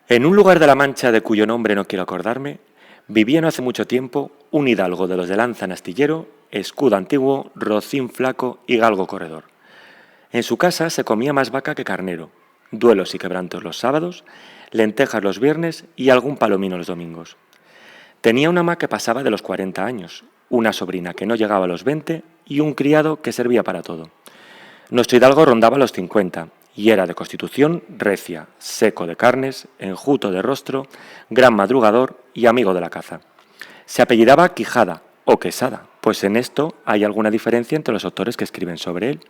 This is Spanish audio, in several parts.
En un lugar de la Mancha de cuyo nombre no quiero acordarme, vivía no hace mucho tiempo un hidalgo de los de lanza en astillero, escudo antiguo, rocín flaco y galgo corredor. En su casa se comía más vaca que carnero, duelos y quebrantos los sábados, lentejas los viernes y algún palomino los domingos. Tenía una ama que pasaba de los 40 años, una sobrina que no llegaba a los 20 y un criado que servía para todo. Nuestro hidalgo rondaba los 50 y era de constitución recia, seco de carnes, enjuto de rostro, gran madrugador y amigo de la caza. Se apellidaba Quijada o Quesada, pues en esto hay alguna diferencia entre los autores que escriben sobre él,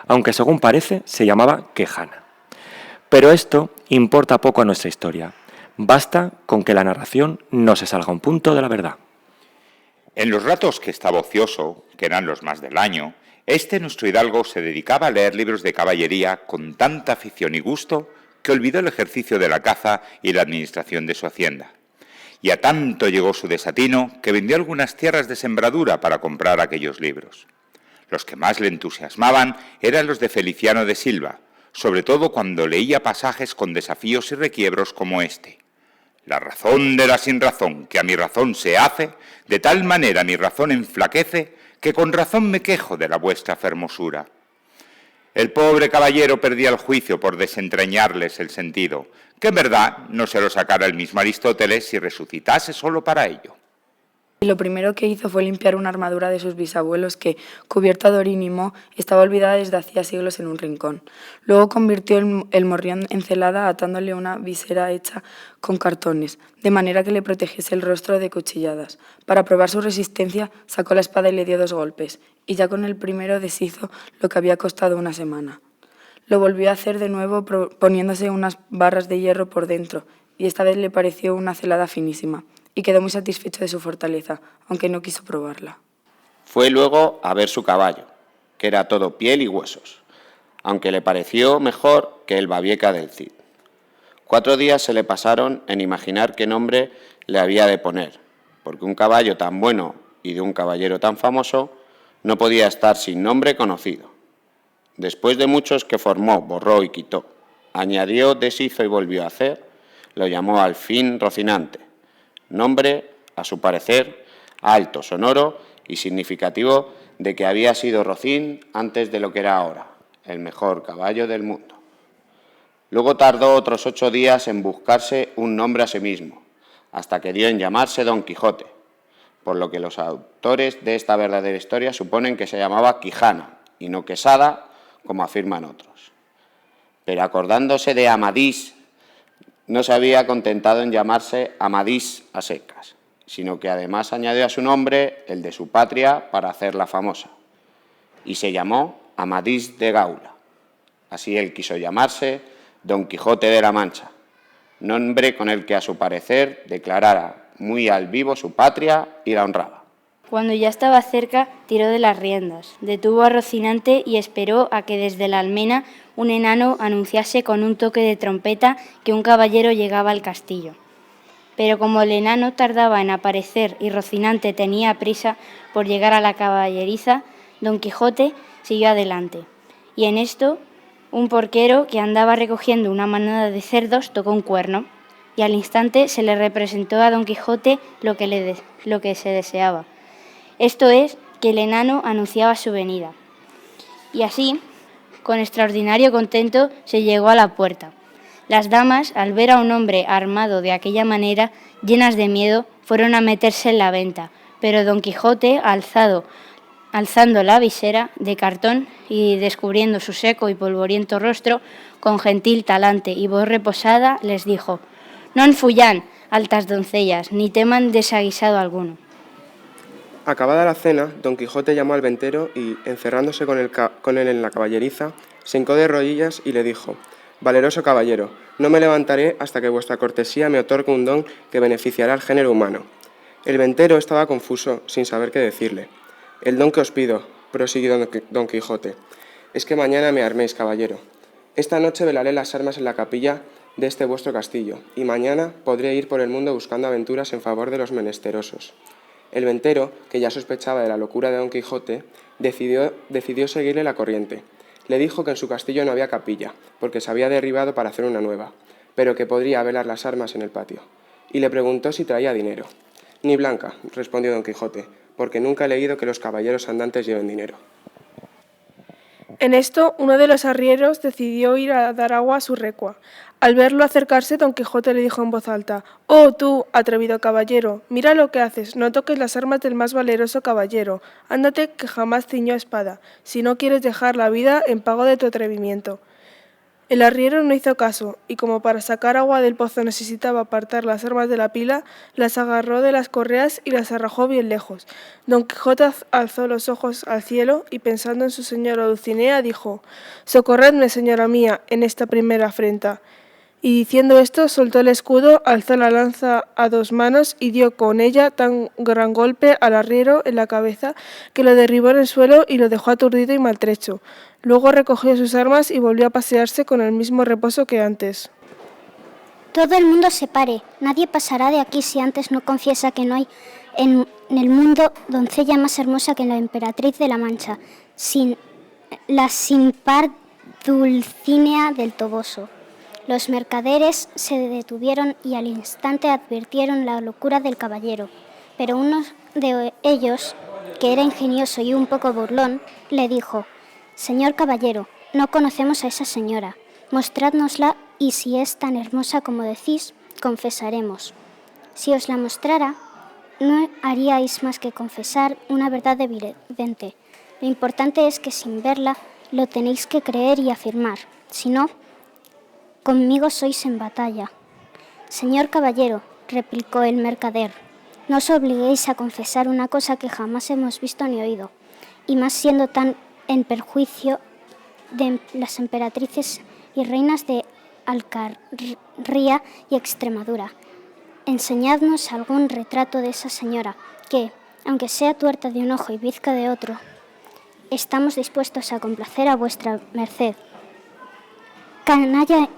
aunque según parece se llamaba Quejana. Pero esto importa poco a nuestra historia. Basta con que la narración no se salga un punto de la verdad. En los ratos que estaba ocioso, que eran los más del año, nuestro hidalgo se dedicaba a leer libros de caballería con tanta afición y gusto que olvidó el ejercicio de la caza y la administración de su hacienda. Y a tanto llegó su desatino que vendió algunas tierras de sembradura para comprar aquellos libros. Los que más le entusiasmaban eran los de Feliciano de Silva, sobre todo cuando leía pasajes con desafíos y requiebros como este. La razón de la sinrazón, que a mi razón se hace, de tal manera mi razón enflaquece, que con razón me quejo de la vuestra fermosura. El pobre caballero perdía el juicio por desentrañarles el sentido, que en verdad no se lo sacara el mismo Aristóteles si resucitase solo para ello. Y lo primero que hizo fue limpiar una armadura de sus bisabuelos que, cubierta de orín y moho, estaba olvidada desde hacía siglos en un rincón. Luego convirtió el morrión en celada atándole una visera hecha con cartones, de manera que le protegiese el rostro de cuchilladas. Para probar su resistencia, sacó la espada y le dio 2 golpes, y ya con el primero deshizo lo que había costado una semana. Lo volvió a hacer de nuevo poniéndose unas barras de hierro por dentro, y esta vez le pareció una celada finísima, y quedó muy satisfecho de su fortaleza, aunque no quiso probarla. Fue luego a ver su caballo, que era todo piel y huesos, aunque le pareció mejor que el babieca del Cid. 4 días se le pasaron en imaginar qué nombre le había de poner, porque un caballo tan bueno y de un caballero tan famoso no podía estar sin nombre conocido. Después de muchos que formó, borró y quitó, añadió, deshizo y volvió a hacer, lo llamó al fin Rocinante, nombre, a su parecer, alto, sonoro y significativo de que había sido Rocín antes de lo que era ahora, el mejor caballo del mundo. Luego tardó otros 8 días en buscarse un nombre a sí mismo, hasta que dio en llamarse Don Quijote, por lo que los autores de esta verdadera historia suponen que se llamaba Quijana y no Quesada, como afirman otros. Pero acordándose de Amadís, no se había contentado en llamarse Amadís a secas, sino que además añadió a su nombre el de su patria para hacerla famosa, y se llamó Amadís de Gaula. Así él quiso llamarse Don Quijote de la Mancha, nombre con el que a su parecer declarara muy al vivo su patria y la honraba. Cuando ya estaba cerca, tiró de las riendas, detuvo a Rocinante y esperó a que desde la almena un enano anunciase con un toque de trompeta que un caballero llegaba al castillo. Pero como el enano tardaba en aparecer y Rocinante tenía prisa por llegar a la caballeriza, Don Quijote siguió adelante. Y en esto, un porquero que andaba recogiendo una manada de cerdos tocó un cuerno, y al instante se le representó a Don Quijote lo que se deseaba. Esto es, que el enano anunciaba su venida. Y así, con extraordinario contento, se llegó a la puerta. Las damas, al ver a un hombre armado de aquella manera, llenas de miedo, fueron a meterse en la venta, pero Don Quijote, alzando la visera de cartón y descubriendo su seco y polvoriento rostro, con gentil talante y voz reposada, les dijo: «Non fullan, altas doncellas, ni teman desaguisado alguno». Acabada la cena, Don Quijote llamó al ventero y, encerrándose con él en la caballeriza, se hincó de rodillas y le dijo: «Valeroso caballero, no me levantaré hasta que vuestra cortesía me otorgue un don que beneficiará al género humano». El ventero estaba confuso, sin saber qué decirle. «El don que os pido», prosiguió Don Quijote, «es que mañana me arméis, caballero. Esta noche velaré las armas en la capilla de este vuestro castillo, y mañana podré ir por el mundo buscando aventuras en favor de los menesterosos». El ventero, que ya sospechaba de la locura de Don Quijote, decidió seguirle la corriente. Le dijo que en su castillo no había capilla, porque se había derribado para hacer una nueva, pero que podría velar las armas en el patio, y le preguntó si traía dinero. Ni blanca, respondió don Quijote, porque nunca he leído que los caballeros andantes lleven dinero. En esto, uno de los arrieros decidió ir a dar agua a su recua. Al verlo acercarse, don Quijote le dijo en voz alta: «Oh, tú, atrevido caballero, mira lo que haces, no toques las armas del más valeroso caballero, ándate que jamás ciñó espada, si no quieres dejar la vida en pago de tu atrevimiento». El arriero no hizo caso, y como para sacar agua del pozo necesitaba apartar las armas de la pila, las agarró de las correas y las arrojó bien lejos. Don Quijote alzó los ojos al cielo y, pensando en su señora Dulcinea, dijo: «Socorredme, señora mía, en esta primera afrenta». Y diciendo esto, soltó el escudo, alzó la lanza a dos manos y dio con ella tan gran golpe al arriero en la cabeza que lo derribó en el suelo y lo dejó aturdido y maltrecho. Luego recogió sus armas y volvió a pasearse con el mismo reposo que antes. Todo el mundo se pare, nadie pasará de aquí si antes no confiesa que no hay en el mundo doncella más hermosa que la emperatriz de la Mancha, la sin par Dulcinea del Toboso. Los mercaderes se detuvieron y al instante advirtieron la locura del caballero, pero uno de ellos, que era ingenioso y un poco burlón, le dijo: «Señor caballero, no conocemos a esa señora, mostrádnosla y si es tan hermosa como decís, confesaremos. Si os la mostrara, no haríais más que confesar una verdad evidente. Lo importante es que sin verla lo tenéis que creer y afirmar, si no, conmigo sois en batalla». «Señor caballero», replicó el mercader, «no os obliguéis a confesar una cosa que jamás hemos visto ni oído, y más siendo tan en perjuicio de las emperatrices y reinas de Alcarria y Extremadura. Enseñadnos algún retrato de esa señora, que, aunque sea tuerta de un ojo y bizca de otro, estamos dispuestos a complacer a vuestra merced». «Canalla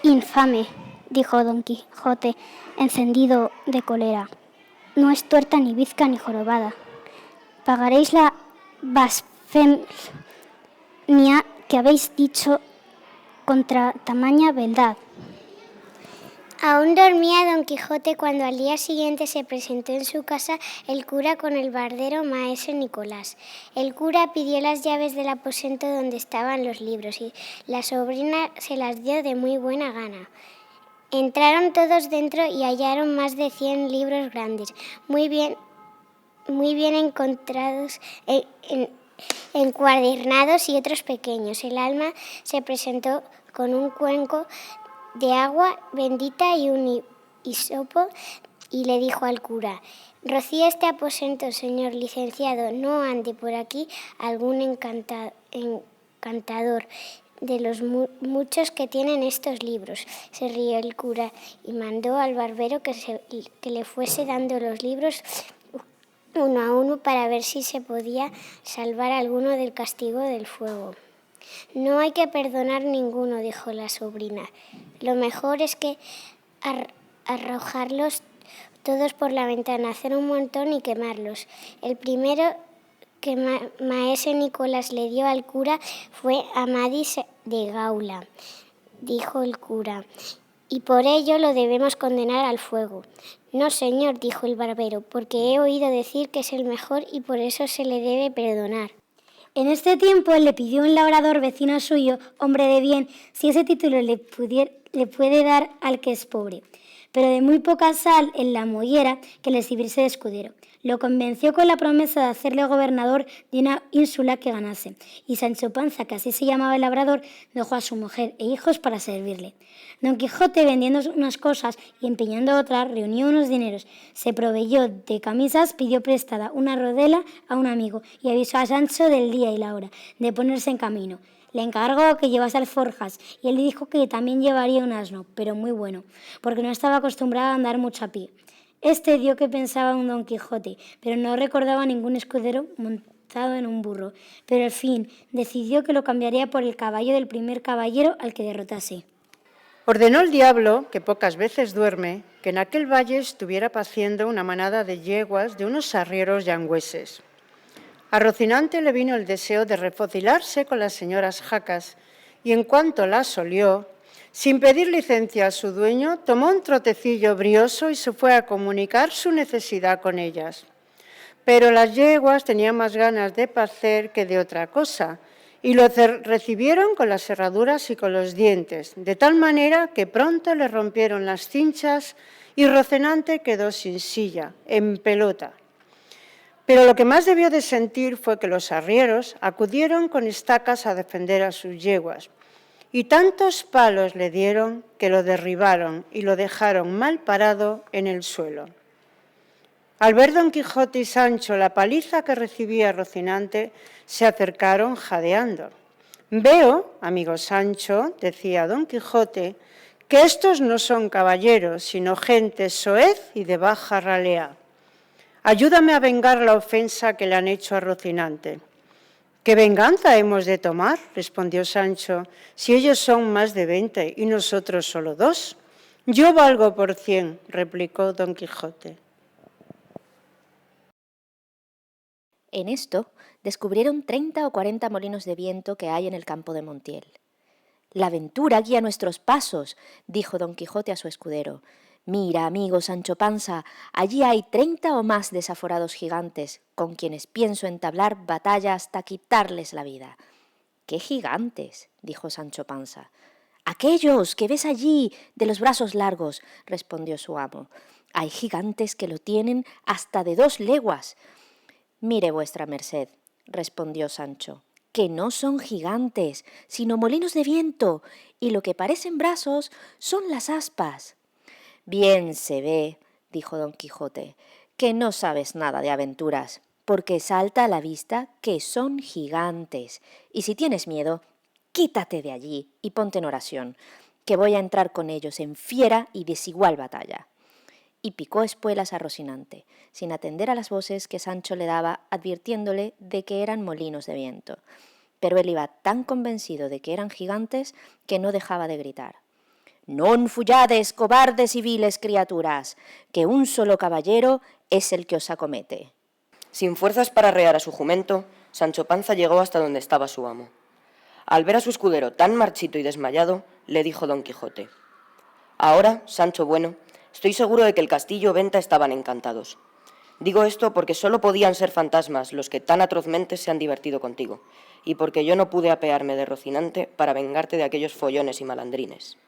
infame», dijo don Quijote, encendido de cólera, «no es tuerta ni bizca ni jorobada. Pagaréis la blasfemia que habéis dicho contra tamaña beldad». Aún dormía don Quijote cuando al día siguiente se presentó en su casa el cura con el barbero maese Nicolás. El cura pidió las llaves del aposento donde estaban los libros y la sobrina se las dio de muy buena gana. Entraron todos dentro y hallaron más de 100 libros grandes, muy bien encontrados, encuadernados y otros pequeños. El alma se presentó con un cuenco de agua bendita y un hisopo y le dijo al cura: «Rocía este aposento, señor licenciado, no ande por aquí algún encantador de los muchos que tienen estos libros». Se rió el cura y mandó al barbero que le fuese dando los libros uno a uno para ver si se podía salvar alguno del castigo del fuego. «No hay que perdonar ninguno», dijo la sobrina. «Lo mejor es que arrojarlos todos por la ventana, hacer un montón y quemarlos». El primero que maese Nicolás le dio al cura fue Amadís de Gaula, dijo el cura, «y por ello lo debemos condenar al fuego». «No, señor», dijo el barbero, «porque he oído decir que es el mejor y por eso se le debe perdonar». En este tiempo le pidió un labrador vecino suyo, hombre de bien, si ese título le puede dar al que es pobre, pero de muy poca sal en la mollera, que le sirviese de escudero. Lo convenció con la promesa de hacerle gobernador de una ínsula que ganase, y Sancho Panza, que así se llamaba el labrador, dejó a su mujer e hijos para servirle. Don Quijote, vendiendo unas cosas y empeñando otras, reunió unos dineros, se proveyó de camisas, pidió prestada una rodela a un amigo y avisó a Sancho del día y la hora de ponerse en camino. Le encargó que llevase alforjas y él le dijo que también llevaría un asno, pero muy bueno, porque no estaba acostumbrado a andar mucho a pie. Este dio que pensaba un Don Quijote, pero no recordaba ningún escudero montado en un burro, pero al fin decidió que lo cambiaría por el caballo del primer caballero al que derrotase. Ordenó el diablo, que pocas veces duerme, que en aquel valle estuviera paciendo una manada de yeguas de unos arrieros yangüeses. A Rocinante le vino el deseo de refocilarse con las señoras jacas, y en cuanto las olió, Sin pedir licencia a su dueño, tomó un trotecillo brioso y se fue a comunicar su necesidad con ellas. Pero las yeguas tenían más ganas de placer que de otra cosa, y lo recibieron con las herraduras y con los dientes, de tal manera que pronto le rompieron las cinchas y Rocinante quedó sin silla, en pelota. Pero lo que más debió de sentir fue que los arrieros acudieron con estacas a defender a sus yeguas, y tantos palos le dieron que lo derribaron y lo dejaron mal parado en el suelo. Al ver Don Quijote y Sancho la paliza que recibía Rocinante, se acercaron jadeando. «Veo, amigo Sancho», decía Don Quijote, «que estos no son caballeros, sino gente soez y de baja ralea. Ayúdame a vengar la ofensa que le han hecho a Rocinante». «¿Qué venganza hemos de tomar?», respondió Sancho, «si ellos son más de 20 y nosotros solo 2. «Yo valgo por 100», replicó Don Quijote. En esto descubrieron 30 o 40 molinos de viento que hay en el campo de Montiel. «La aventura guía nuestros pasos», dijo Don Quijote a su escudero. «Mira, amigo Sancho Panza, allí hay 30 o más desaforados gigantes, con quienes pienso entablar batalla hasta quitarles la vida». «¿Qué gigantes?», dijo Sancho Panza. «Aquellos que ves allí, de los brazos largos», respondió su amo. «Hay gigantes que lo tienen hasta de 2 leguas». «Mire vuestra merced», respondió Sancho, «que no son gigantes, sino molinos de viento, y lo que parecen brazos son las aspas». «Bien se ve», dijo Don Quijote, «que no sabes nada de aventuras, porque salta a la vista que son gigantes, y si tienes miedo, quítate de allí y ponte en oración, que voy a entrar con ellos en fiera y desigual batalla». Y picó espuelas a Rocinante, sin atender a las voces que Sancho le daba, advirtiéndole de que eran molinos de viento. Pero él iba tan convencido de que eran gigantes que no dejaba de gritar: «Non fullades, cobardes y viles criaturas, que un solo caballero es el que os acomete». Sin fuerzas para arrear a su jumento, Sancho Panza llegó hasta donde estaba su amo. Al ver a su escudero tan marchito y desmayado, le dijo Don Quijote: «Ahora, Sancho bueno, estoy seguro de que el castillo o venta estaban encantados. Digo esto porque solo podían ser fantasmas los que tan atrozmente se han divertido contigo, y porque yo no pude apearme de Rocinante para vengarte de aquellos follones y malandrines.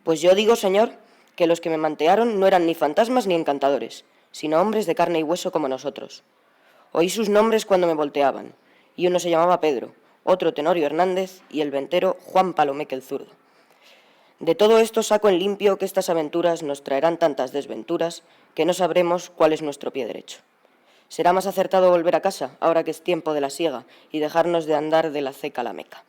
Pues yo digo, señor, que los que me mantearon no eran ni fantasmas ni encantadores, sino hombres de carne y hueso como nosotros. Oí sus nombres cuando me volteaban, y uno se llamaba Pedro, otro Tenorio Hernández, y el ventero Juan Palomeque el zurdo. De todo esto saco en limpio que estas aventuras nos traerán tantas desventuras que no sabremos cuál es nuestro pie derecho. Será más acertado volver a casa, ahora que es tiempo de la siega, y dejarnos de andar de la ceca a la meca».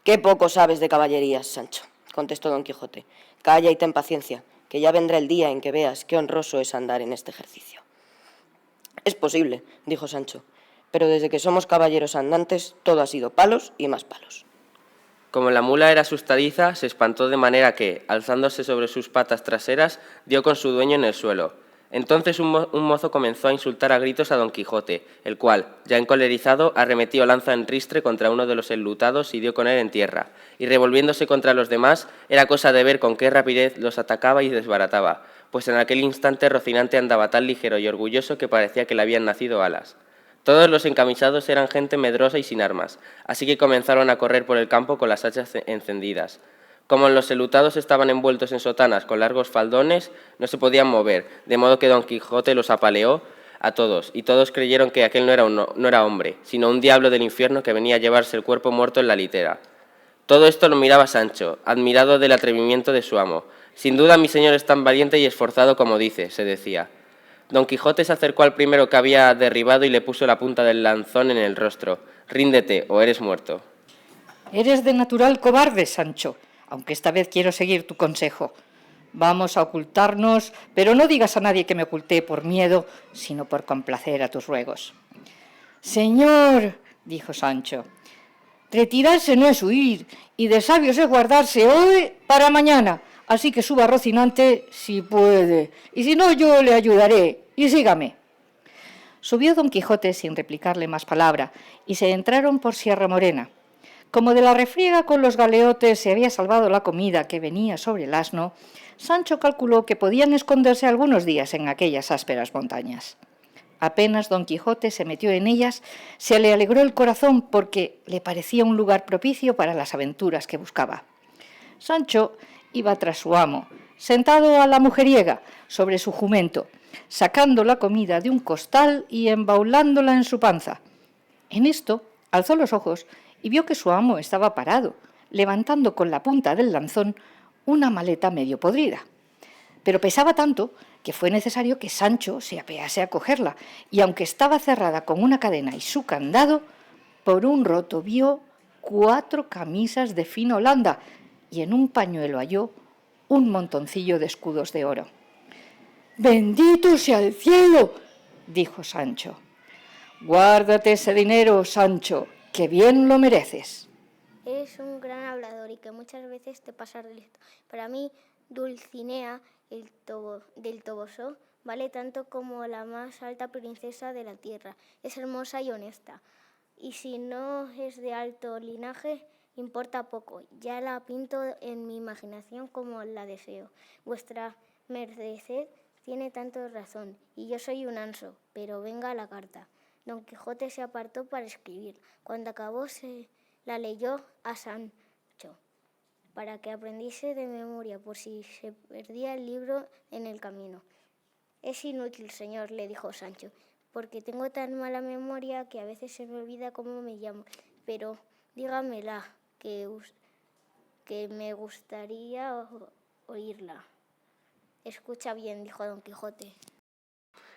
«Qué poco sabes de caballerías, Sancho», contestó Don Quijote. «Calla y ten paciencia, que ya vendrá el día en que veas qué honroso es andar en este ejercicio». «Es posible», dijo Sancho, «pero desde que somos caballeros andantes todo ha sido palos y más palos». Como la mula era asustadiza, se espantó de manera que, alzándose sobre sus patas traseras, dio con su dueño en el suelo. Entonces un mozo comenzó a insultar a gritos a Don Quijote, el cual, ya encolerizado, arremetió lanza en ristre contra uno de los enlutados y dio con él en tierra, y revolviéndose contra los demás, era cosa de ver con qué rapidez los atacaba y desbarataba, pues en aquel instante Rocinante andaba tan ligero y orgulloso que parecía que le habían nacido alas. Todos los encamisados eran gente medrosa y sin armas, así que comenzaron a correr por el campo con las hachas encendidas. Como los enlutados estaban envueltos en sotanas con largos faldones, no se podían mover, de modo que Don Quijote los apaleó a todos, y todos creyeron que aquel no era hombre, sino un diablo del infierno que venía a llevarse el cuerpo muerto en la litera. Todo esto lo miraba Sancho, admirado del atrevimiento de su amo. «Sin duda mi señor es tan valiente y esforzado como dice», se decía. Don Quijote se acercó al primero que había derribado y le puso la punta del lanzón en el rostro. «Ríndete, o eres muerto». «Eres de natural cobarde, Sancho, aunque esta vez quiero seguir tu consejo. Vamos a ocultarnos, pero no digas a nadie que me oculté por miedo, sino por complacer a tus ruegos». «Señor», dijo Sancho, «retirarse no es huir, y de sabios es guardarse hoy para mañana. Así que suba Rocinante si puede, y si no yo le ayudaré, y sígame». Subió Don Quijote sin replicarle más palabra, y se entraron por Sierra Morena. Como de la refriega con los galeotes se había salvado la comida que venía sobre el asno, Sancho calculó que podían esconderse algunos días en aquellas ásperas montañas. Apenas Don Quijote se metió en ellas, se le alegró el corazón porque le parecía un lugar propicio para las aventuras que buscaba. Sancho iba tras su amo, sentado a la mujeriega sobre su jumento, sacando la comida de un costal y embaulándola en su panza. En esto alzó los ojos y vio que su amo estaba parado, levantando con la punta del lanzón una maleta medio podrida. Pero pesaba tanto que fue necesario que Sancho se apease a cogerla, y aunque estaba cerrada con una cadena y su candado, por un roto vio 4 camisas de fina holanda y en un pañuelo halló un montoncillo de escudos de oro. «¡Bendito sea el cielo!», dijo Sancho. «Guárdate ese dinero, Sancho, que bien lo mereces». Eres un gran hablador y que muchas veces te pasas de listo. Para mí, Dulcinea del Toboso vale tanto como la más alta princesa de la tierra. Es hermosa y honesta. Y si no es de alto linaje, importa poco. Ya la pinto en mi imaginación como la deseo. Vuestra merced tiene tanto razón, y yo soy un anso, pero venga la carta. Don Quijote se apartó para escribir. Cuando acabó se la leyó a Sancho, para que aprendiese de memoria por si se perdía el libro en el camino. «Es inútil, señor», le dijo Sancho, «porque tengo tan mala memoria que a veces se me olvida cómo me llamo, pero dígamela, que me gustaría oírla». «Escucha bien», dijo Don Quijote.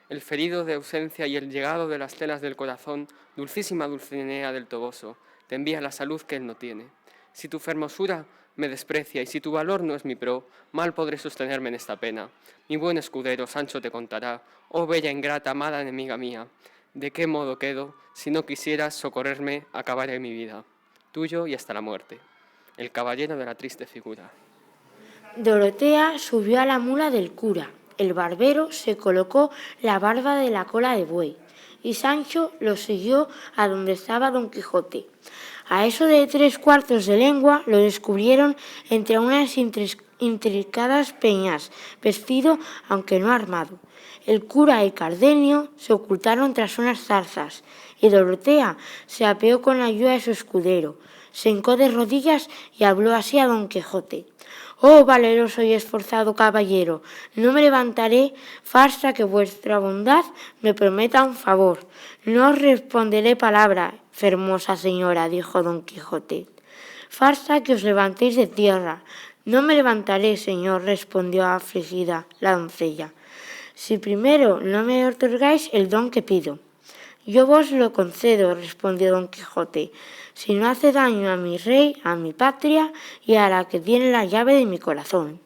El ferido de ausencia y el llegado de las telas del corazón, dulcísima Dulcinea del Toboso, te envía la salud que él no tiene. Si tu fermosura me desprecia y si tu valor no es mi pro, mal podré sostenerme en esta pena. Mi buen escudero Sancho te contará, oh bella ingrata, amada enemiga mía, de qué modo quedo, si no quisieras socorrerme, acabaré mi vida. Tuyo y hasta la muerte. El caballero de la triste figura. Dorotea subió a la mula del cura. El barbero se colocó la barba de la cola de buey y Sancho lo siguió a donde estaba Don Quijote. A eso de 3/4 de legua lo descubrieron entre unas intrincadas peñas, vestido aunque no armado. El cura y Cardenio se ocultaron tras unas zarzas y Dorotea se apeó con la ayuda de su escudero. Se hincó de rodillas y habló así a Don Quijote: «Oh valeroso y esforzado caballero, no me levantaré hasta que vuestra bondad me prometa un favor. No os responderé palabra, hermosa señora», dijo Don Quijote, «hasta que os levantéis de tierra». «No me levantaré, señor», respondió afligida la doncella, «si primero no me otorgáis el don que pido». «Yo vos lo concedo», respondió Don Quijote, «si no hace daño a mi rey, a mi patria y a la que tiene la llave de mi corazón».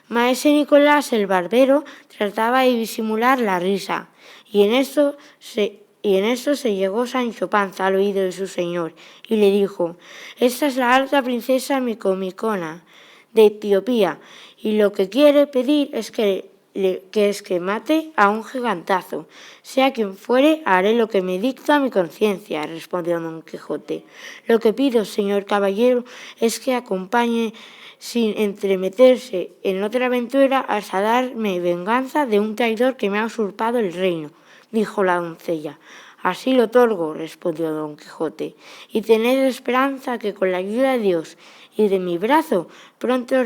Maese Nicolás el barbero trataba de disimular la risa, y en esto se llegó Sancho Panza al oído de su señor y le dijo: «Esta es la alta princesa Micomicona de Etiopía, y lo que quiere pedir es que mate a un gigantazo. Sea quien fuere, haré lo que me dicta mi conciencia», respondió Don Quijote. «Lo que pido, señor caballero, es que acompañe sin entremeterse en otra aventura hasta darme venganza de un traidor que me ha usurpado el reino», dijo la doncella. «Así lo otorgo», respondió Don Quijote, «y tened esperanza que con la ayuda de Dios y de mi brazo pronto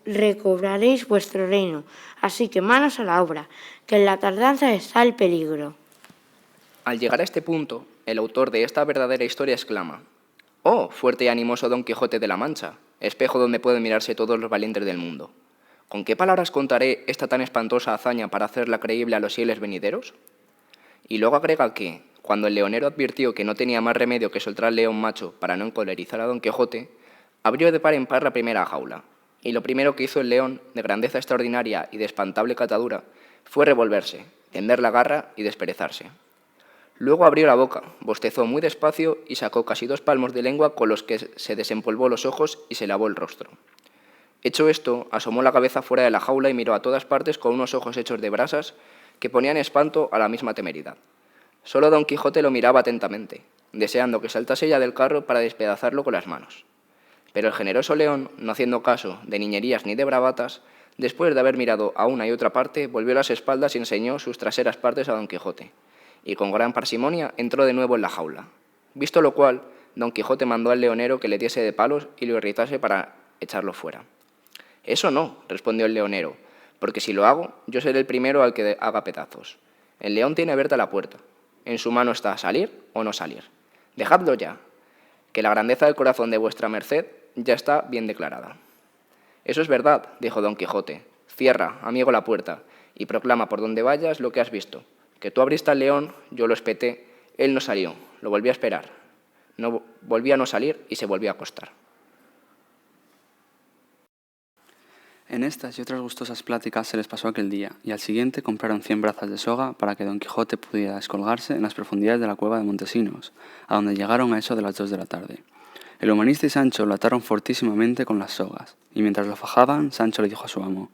recobraréis vuestro reino. Así que manos a la obra, que en la tardanza está el peligro». Al llegar a este punto, el autor de esta verdadera historia exclama: «Oh, fuerte y animoso Don Quijote de la Mancha, espejo donde pueden mirarse todos los valientes del mundo. ¿Con qué palabras contaré esta tan espantosa hazaña para hacerla creíble a los fieles venideros?». Y luego agrega que, cuando el leonero advirtió que no tenía más remedio que soltar al león macho para no encolerizar a Don Quijote, abrió de par en par la primera jaula, y lo primero que hizo el león, de grandeza extraordinaria y de espantable catadura, fue revolverse, tender la garra y desperezarse. Luego abrió la boca, bostezó muy despacio y sacó casi 2 palmos de lengua con los que se desempolvó los ojos y se lavó el rostro. Hecho esto, asomó la cabeza fuera de la jaula y miró a todas partes con unos ojos hechos de brasas que ponían espanto a la misma temeridad. Solo Don Quijote lo miraba atentamente, deseando que saltase ya del carro para despedazarlo con las manos. Pero el generoso león, no haciendo caso de niñerías ni de bravatas, después de haber mirado a una y otra parte, volvió las espaldas y enseñó sus traseras partes a Don Quijote, y con gran parsimonia entró de nuevo en la jaula. Visto lo cual, Don Quijote mandó al leonero que le diese de palos y lo irritase para echarlo fuera. «Eso no», respondió el leonero, «porque si lo hago, yo seré el primero al que haga pedazos. El león tiene abierta la puerta. En su mano está salir o no salir. Dejadlo ya, que la grandeza del corazón de vuestra merced ya está bien declarada». «Eso es verdad», dijo Don Quijote. «Cierra, amigo, la puerta, y proclama por donde vayas lo que has visto. Que tú abriste al león, yo lo espeté, él no salió, lo volví a esperar. No volvía a no salir y se volvió a acostar». En estas y otras gustosas pláticas se les pasó aquel día, y al siguiente compraron 100 brazas de soga para que Don Quijote pudiera descolgarse en las profundidades de la cueva de Montesinos, a donde llegaron a eso de las 2 de la tarde. El humanista y Sancho lo ataron fortísimamente con las sogas, y mientras lo fajaban, Sancho le dijo a su amo: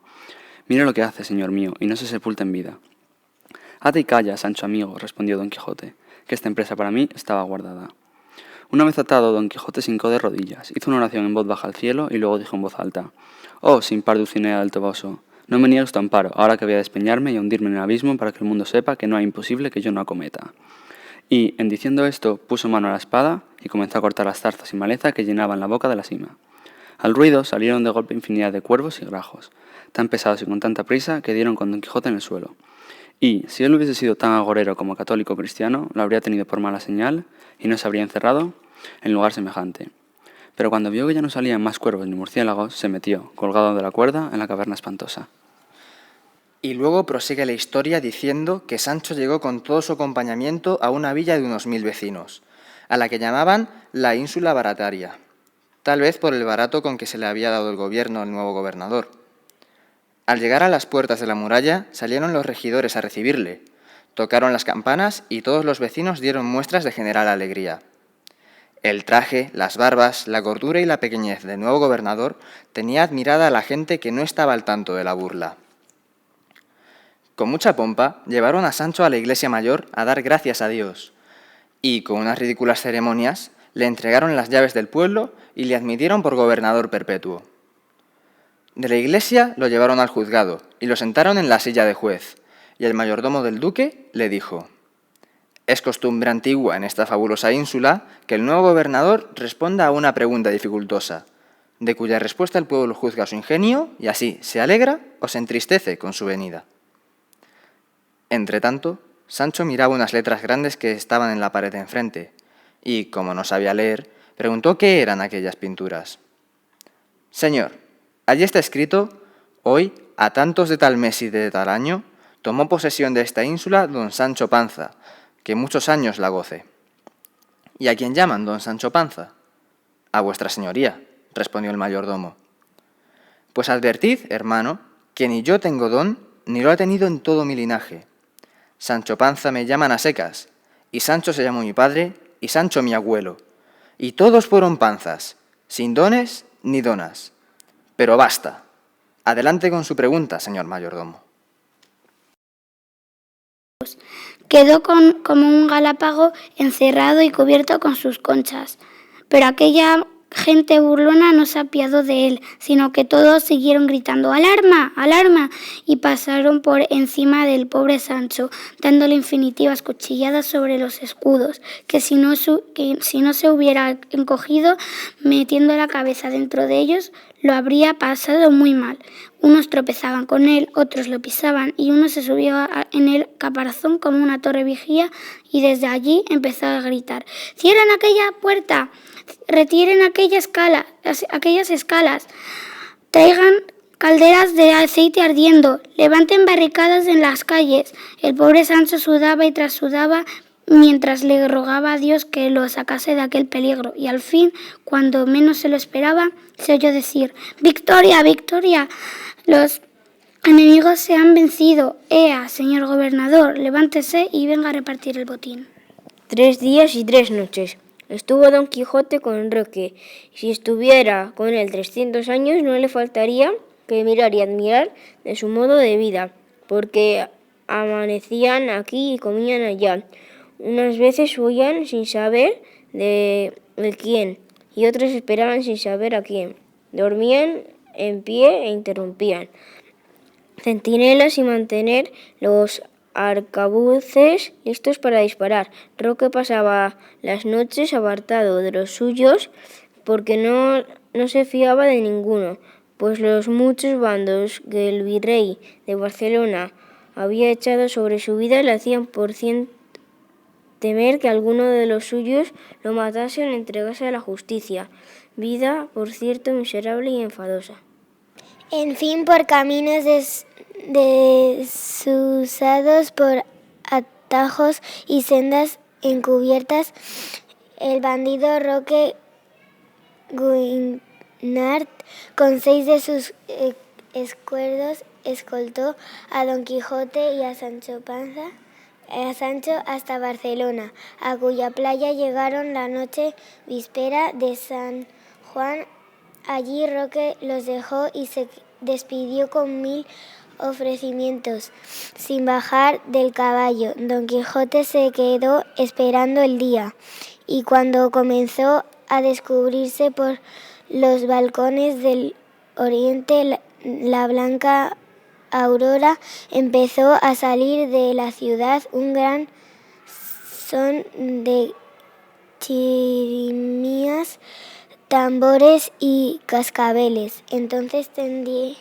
«Mira lo que hace, señor mío, y no se sepulta en vida». «Ate y calla, Sancho amigo», respondió Don Quijote, «que esta empresa para mí estaba guardada». Una vez atado, Don Quijote se hincó de rodillas, hizo una oración en voz baja al cielo y luego dijo en voz alta: «Oh, sin par Dulcinea del Toboso, no me niegues tu amparo, ahora que voy a despeñarme y hundirme en el abismo para que el mundo sepa que no hay imposible que yo no acometa». Y, en diciendo esto, puso mano a la espada y comenzó a cortar las zarzas y maleza que llenaban la boca de la sima. Al ruido salieron de golpe infinidad de cuervos y grajos, tan pesados y con tanta prisa que dieron con Don Quijote en el suelo. Y, si él hubiese sido tan agorero como católico cristiano, lo habría tenido por mala señal y no se habría encerrado en lugar semejante. Pero cuando vio que ya no salían más cuervos ni murciélagos, se metió, colgado de la cuerda, en la caverna espantosa. Y luego prosigue la historia diciendo que Sancho llegó con todo su acompañamiento a una villa de unos 1000 vecinos, a la que llamaban la Ínsula Barataria, tal vez por el barato con que se le había dado el gobierno al nuevo gobernador. Al llegar a las puertas de la muralla, salieron los regidores a recibirle, tocaron las campanas y todos los vecinos dieron muestras de general alegría. El traje, las barbas, la gordura y la pequeñez del nuevo gobernador tenía admirada a la gente que no estaba al tanto de la burla. Con mucha pompa, llevaron a Sancho a la iglesia mayor a dar gracias a Dios, y con unas ridículas ceremonias le entregaron las llaves del pueblo y le admitieron por gobernador perpetuo. De la iglesia lo llevaron al juzgado y lo sentaron en la silla de juez, y el mayordomo del duque le dijo: «Es costumbre antigua en esta fabulosa ínsula que el nuevo gobernador responda a una pregunta dificultosa, de cuya respuesta el pueblo juzga su ingenio y así se alegra o se entristece con su venida». Entretanto, Sancho miraba unas letras grandes que estaban en la pared de enfrente, y, como no sabía leer, preguntó qué eran aquellas pinturas. «Señor, allí está escrito: hoy, a tantos de tal mes y de tal año, tomó posesión de esta ínsula don Sancho Panza, que muchos años la goce». «¿Y a quién llaman don Sancho Panza?». «A vuestra señoría», respondió el mayordomo. «Pues advertid, hermano, que ni yo tengo don, ni lo ha tenido en todo mi linaje. Sancho Panza me llaman a secas, y Sancho se llamó mi padre, y Sancho mi abuelo, y todos fueron panzas, sin dones ni donas. Pero basta. Adelante con su pregunta, señor mayordomo». Quedó como un galápago encerrado y cubierto con sus conchas, pero aquella gente burlona no se apiadó de él, sino que todos siguieron gritando «¡Alarma! ¡Alarma!» y pasaron por encima del pobre Sancho, dándole infinitivas cuchilladas sobre los escudos, que si no se hubiera encogido, metiendo la cabeza dentro de ellos, lo habría pasado muy mal. Unos tropezaban con él, otros lo pisaban, y uno se subió en el caparazón como una torre vigía, y desde allí empezó a gritar: «¡Cierren aquella puerta! Retiren aquellas escalas, traigan calderas de aceite ardiendo, levanten barricadas en las calles». El pobre Sancho sudaba y trasudaba mientras le rogaba a Dios que lo sacase de aquel peligro, y al fin, cuando menos se lo esperaba, se oyó decir: «¡Victoria, victoria! Los enemigos se han vencido. Ea, señor gobernador, levántese y venga a repartir el botín». 3 días y 3 noches estuvo Don Quijote con Roque, y si estuviera con él 300 años no le faltaría que mirar y admirar de su modo de vida, porque amanecían aquí y comían allá. Unas veces huían sin saber de quién y otras esperaban sin saber a quién. Dormían en pie e interrumpían centinelas y mantener los arcabuces listos para disparar. Roque pasaba las noches apartado de los suyos porque no se fiaba de ninguno, pues los muchos bandos que el virrey de Barcelona había echado sobre su vida le hacían por temer que alguno de los suyos lo matase o le entregase a la justicia. Vida, por cierto, miserable y enfadosa. En fin, por caminos desusados, por atajos y sendas encubiertas, el bandido Roque Guinart, con 6 de sus escuadros, escoltó a Don Quijote y a Sancho hasta Barcelona, a cuya playa llegaron la noche víspera de San Juan. Allí Roque los dejó y se despidió con 1000 ofrecimientos, sin bajar del caballo. Don Quijote se quedó esperando el día, y cuando comenzó a descubrirse por los balcones del oriente la blanca aurora, empezó a salir de la ciudad un gran son de chirimías, tambores y cascabeles. Entonces tendieron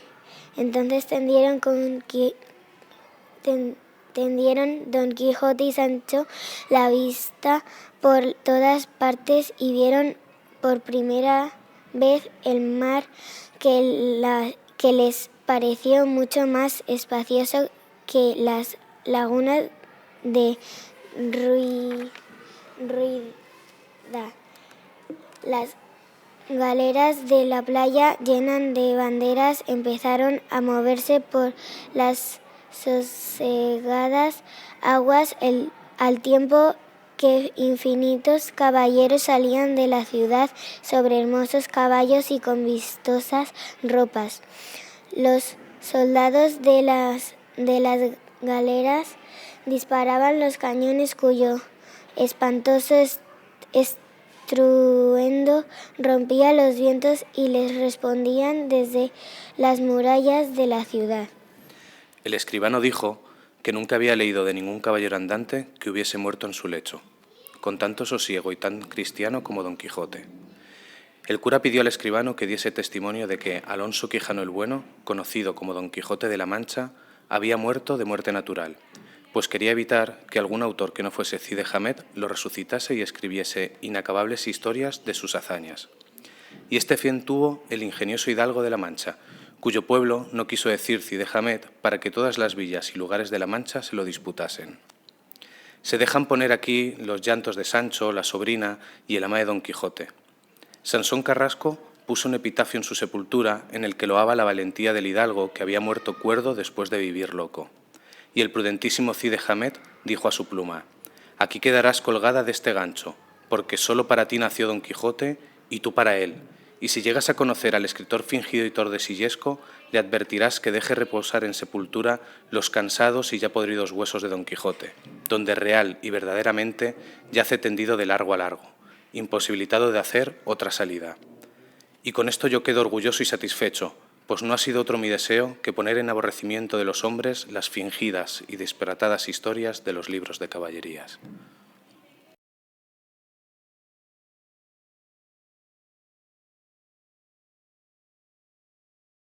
Don Quijote y Sancho la vista por todas partes y vieron por primera vez el mar, que les pareció mucho más espacioso que las lagunas de Ruida. Las galeras de la playa, llenas de banderas, empezaron a moverse por las sosegadas aguas al tiempo que infinitos caballeros salían de la ciudad sobre hermosos caballos y con vistosas ropas. Los soldados de las galeras disparaban los cañones cuyo espantoso estruendo rompía los vientos y les respondían desde las murallas de la ciudad. El escribano dijo que nunca había leído de ningún caballero andante que hubiese muerto en su lecho, con tanto sosiego y tan cristiano como Don Quijote. El cura pidió al escribano que diese testimonio de que Alonso Quijano el Bueno, conocido como Don Quijote de la Mancha, había muerto de muerte natural, pues quería evitar que algún autor que no fuese Cide Hamete lo resucitase y escribiese inacabables historias de sus hazañas. Y este fin tuvo el ingenioso hidalgo de la Mancha, cuyo pueblo no quiso decir Cide Hamete para que todas las villas y lugares de la Mancha se lo disputasen. Se dejan poner aquí los llantos de Sancho, la sobrina y el ama de Don Quijote. Sansón Carrasco puso un epitafio en su sepultura en el que loaba la valentía del hidalgo que había muerto cuerdo después de vivir loco. Y el prudentísimo Cide Hamete dijo a su pluma: «Aquí quedarás colgada de este gancho, porque solo para ti nació Don Quijote y tú para él. Y si llegas a conocer al escritor fingido y tordesillesco, le advertirás que deje reposar en sepultura los cansados y ya podridos huesos de Don Quijote, donde real y verdaderamente yace tendido de largo a largo, imposibilitado de hacer otra salida. Y con esto yo quedo orgulloso y satisfecho, pues no ha sido otro mi deseo que poner en aborrecimiento de los hombres las fingidas y disparatadas historias de los libros de caballerías».